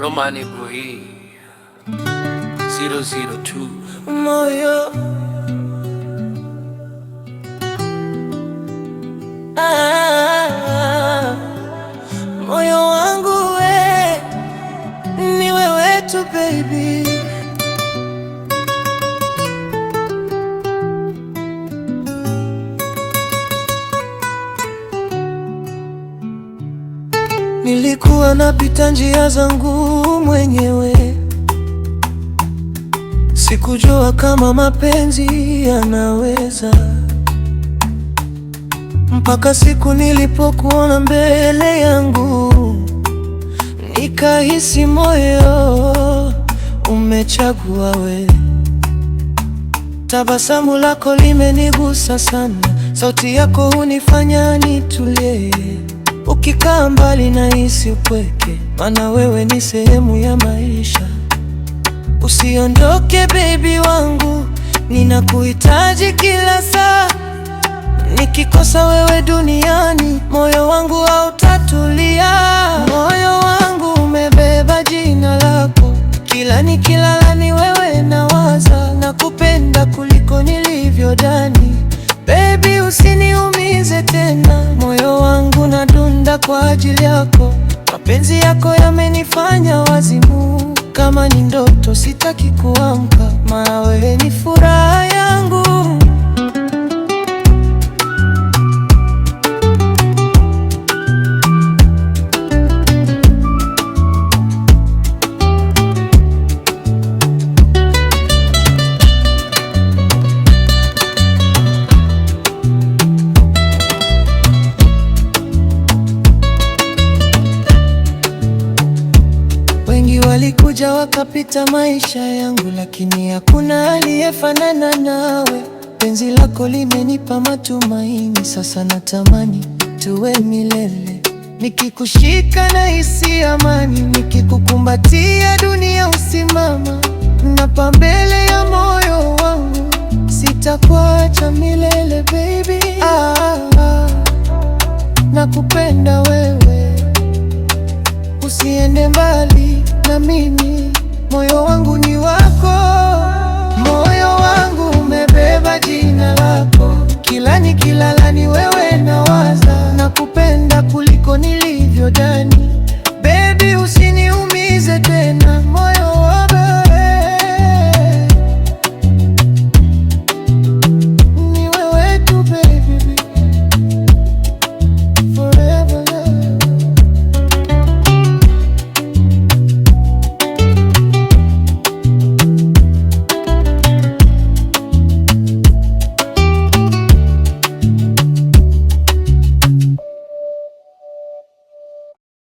Romani Boy 002 moyo moyo wangu ni wewe tu baby. Nilikuwa napita njia zangu mwenyewe, sikujua kama mapenzi yanaweza, mpaka siku nilipokuona mbele yangu, nikahisi moyo umechagua we. Tabasamu lako limenigusa sana, sauti yako hunifanya nitulie. Ukikaa mbali nahisi upweke, maana wewe ni sehemu ya maisha. Usiondoke baby wangu, ninakuhitaji kila saa. Nikikosa wewe duniani, moyo wangu hautatulia. Moyo wangu umebeba jina lako, kila nikilala ni wewe nawaza. Nakupenda kuliko nilivyodhani, baby usiniumize tena. Moyo wangu nadunda kwa ajili yako, mapenzi yako yamenifanya wazimu. Kama ni ndoto sitaki kuamka, maana wewe ni furaha yangu. Walikuja wakapita maisha yangu, lakini hakuna aliyefanana nawe. Penzi lako limenipa matumaini, sasa natamani tuwe milele. Nikikushika nahisi amani, nikikukumbatia dunia usimama. Napa mbele ya moyo wangu, sitakuacha milele baby. Nakupenda wewe, usiende mbali na mimi, moyo wangu ni wako. Moyo wangu umebeba jina lako, kila nikilala ni wewe nawaza. Nakupenda kuliko nilivyodhani.